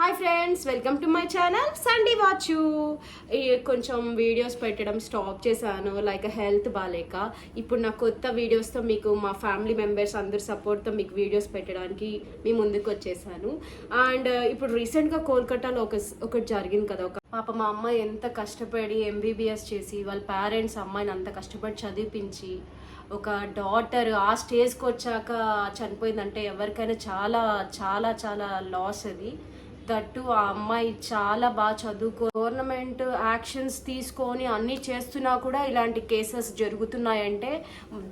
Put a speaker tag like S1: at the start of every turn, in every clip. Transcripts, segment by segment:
S1: Hi friends, welcome to my channel Sunday watch. కొంచెం videos పెట్టడం stop చేశాను, like health బాగాలేక. ఇప్పుడు నా కొత్త వీడియోస్తో మీకు మా ఫ్యామిలీ మెంబర్స్ అందరు సపోర్ట్తో మీకు వీడియోస్ పెట్టడానికి మీ ముందుకు వచ్చేసాను. అండ్ ఇప్పుడు రీసెంట్గా కోల్కతాలో ఒకటి జరిగింది కదా. పాప మా అమ్మాయి ఎంత కష్టపడి ఎంబీబీఎస్ చేసి వాళ్ళ పేరెంట్స్ అమ్మాయిని అంత కష్టపడి చదివించి ఒక డాటర్ ఆ స్టేజ్కి వచ్చాక చనిపోయిందంటే ఎవరికైనా చాలా చాలా చాలా లాస్ అది. దట్టు ఆ అమ్మాయి చాలా బాగా చదువుకో గవర్నమెంట్ యాక్షన్స్ తీసుకొని అన్నీ చేస్తున్నా కూడా ఇలాంటి కేసెస్ జరుగుతున్నాయంటే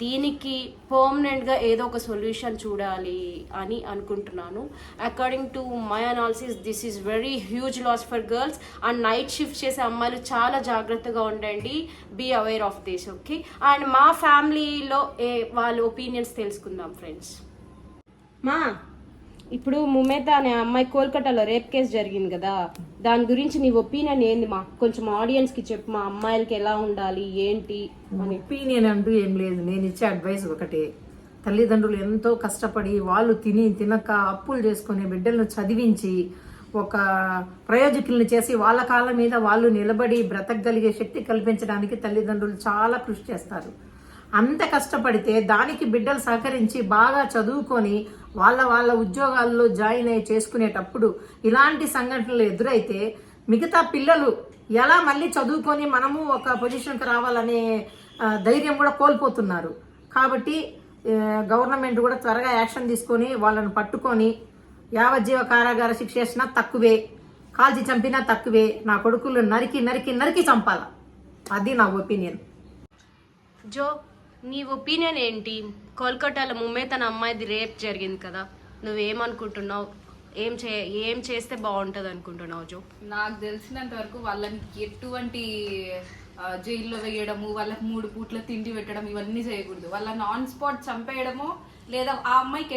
S1: దీనికి పర్మనెంట్గా ఏదో ఒక సొల్యూషన్ చూడాలి అని అనుకుంటున్నాను. According to my analysis this is very huge loss for girls. And night shift చేసే అమ్మాయిలు చాలా జాగ్రత్తగా ఉండండి, be aware of this. Okay, and మా ఫ్యామిలీలో వాళ్ళ ఒపీనియన్స్ తెలుసుకుందాం ఫ్రెండ్స్. ఇప్పుడు ముమేత అనే అమ్మాయి కోల్కతాలో రేప్ కేసు జరిగింది కదా, దాని గురించి నీ ఒపీనియన్ ఏంది? మా కొంచెం ఆడియన్స్ కి చెప్పు, మా అమ్మాయిలకి ఎలా ఉండాలి ఏంటి అని.
S2: ఒపీనియన్ అంటూ ఏం లేదు, నేను ఇచ్చే అడ్వైస్ ఒకటే. తల్లిదండ్రులు ఎంతో కష్టపడి వాళ్ళు తినక అప్పులు చేసుకుని బిడ్డలను చదివించి ఒక ప్రయోజకుల్ని చేసి వాళ్ళ కాళ్ళ మీద వాళ్ళు నిలబడి బ్రతకగలిగే శక్తి కల్పించడానికి తల్లిదండ్రులు చాలా కృషి చేస్తారు. అంత కష్టపడితే దానికి బిడ్డలు సహకరించి బాగా చదువుకొని వాళ్ళ ఉద్యోగాల్లో జాయిన్ అయ్యి చేసుకునేటప్పుడు ఇలాంటి సంఘటనలు ఎదురైతే మిగతా పిల్లలు ఎలా మళ్ళీ చదువుకొని మనము ఒక పొజిషన్కి రావాలనే ధైర్యం కూడా కోల్పోతున్నారు. కాబట్టి గవర్నమెంట్ కూడా త్వరగా యాక్షన్ తీసుకొని వాళ్ళని పట్టుకొని యావజ్జీవ కారాగార శిక్ష చేసినా తక్కువే, కాల్చి చంపినా తక్కువే. నా కొడుకులు నరికి నరికి నరికి చంపాల, అది నా ఒపీనియన్.
S1: జో, నీ ఒపీనియన్ ఏంటి? కోల్కతాలో ముమేత్ అనే అమ్మాయిది రేప్ జరిగింది కదా, నువ్వేమనుకుంటున్నావు? ఏం చేస్తే బాగుంటుంది అనుకుంటున్నావు జో?
S3: నాకు తెలిసినంత వరకు వాళ్ళని ఎటువంటి జైల్లో వేయడము, వాళ్ళకి 3 పూట్ల తిండి పెట్టడం ఇవన్నీ చేయకూడదు. వాళ్ళని ఆన్ స్పాట్ చంపేయడము, లేదా ఆ అమ్మాయికి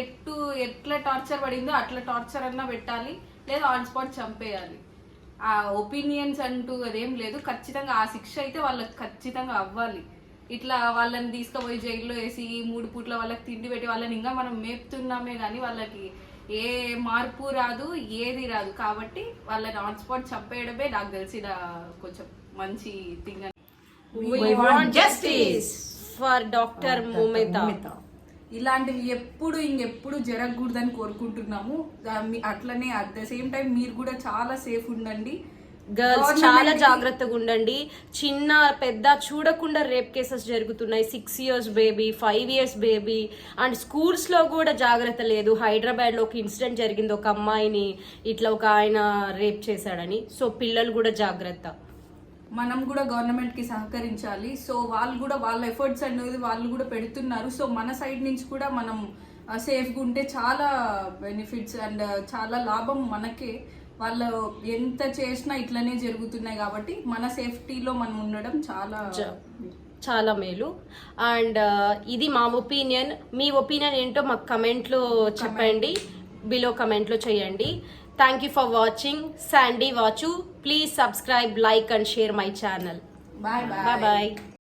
S3: ఎట్లా టార్చర్ పడిందో అట్లా టార్చర్ అన్నా పెట్టాలి, లేదా ఆన్ స్పాట్ చంపేయాలి. ఆ ఒపీనియన్స్ అంటూ అదేం లేదు, ఖచ్చితంగా ఆ శిక్ష అయితే వాళ్ళకి ఖచ్చితంగా అవ్వాలి. ఇట్లా వాళ్ళని తీసుకుపోయి జైల్లో వేసి 3 పూట్ల వాళ్ళకి తిండి పెట్టి వాళ్ళని ఇంకా మనం మేపుతున్నామే కానీ వాళ్ళకి ఏ మార్పు రాదు, ఏది రాదు. కాబట్టి వాళ్ళని ఆన్ స్పాట్ చంపేయడమే నాకు తెలిసిన కొంచెం మంచి thing.
S1: We want justice for Dr. ముమేత.
S3: ఇలాంటివి ఇంకెప్పుడు జరగకూడదని కోరుకుంటున్నాము. అట్లనే అట్ ద సేమ్ టైం మీరు కూడా చాలా సేఫ్ ఉండండి.
S1: గర్ల్స్ చాలా జాగ్రత్తగా ఉండండి. చిన్న పెద్ద చూడకుండా రేప్ కేసెస్ జరుగుతున్నాయి. 6 years baby, 5 years baby. And schools లో కూడా జాగ్రత్త లేదు. హైదరాబాద్ లో ఒక ఇన్సిడెంట్ జరిగింది, ఒక అమ్మాయిని ఇట్లా ఒక ఆయన రేప్ చేశాడని. సో పిల్లలు కూడా జాగ్రత్త.
S3: మనం కూడా గవర్నమెంట్ కి సహకరించాలి. సో వాళ్ళు కూడా వాళ్ళ ఎఫర్ట్స్ అనేది వాళ్ళు కూడా పెడుతున్నారు. సో మన సైడ్ నుంచి కూడా మనం సేఫ్గా ఉంటే చాలా బెనిఫిట్స్ అండ్ చాలా లాభం మనకే. వాళ్ళు ఎంత చేసినా ఇట్లనే జరుగుతున్నాయి కాబట్టి మన సేఫ్టీలో మనం ఉండడం
S1: చాలా మేలు. అండ్ ఇది మా ఒపీనియన్. మీ ఒపీనియన్ ఏంటో మాకు కమెంట్లో చెప్పండి, బిలో కమెంట్లో చేయండి. Thank you for watching Sandy Vachu. Please subscribe, like and share my channel.
S3: Bye bye.
S1: Bye bye.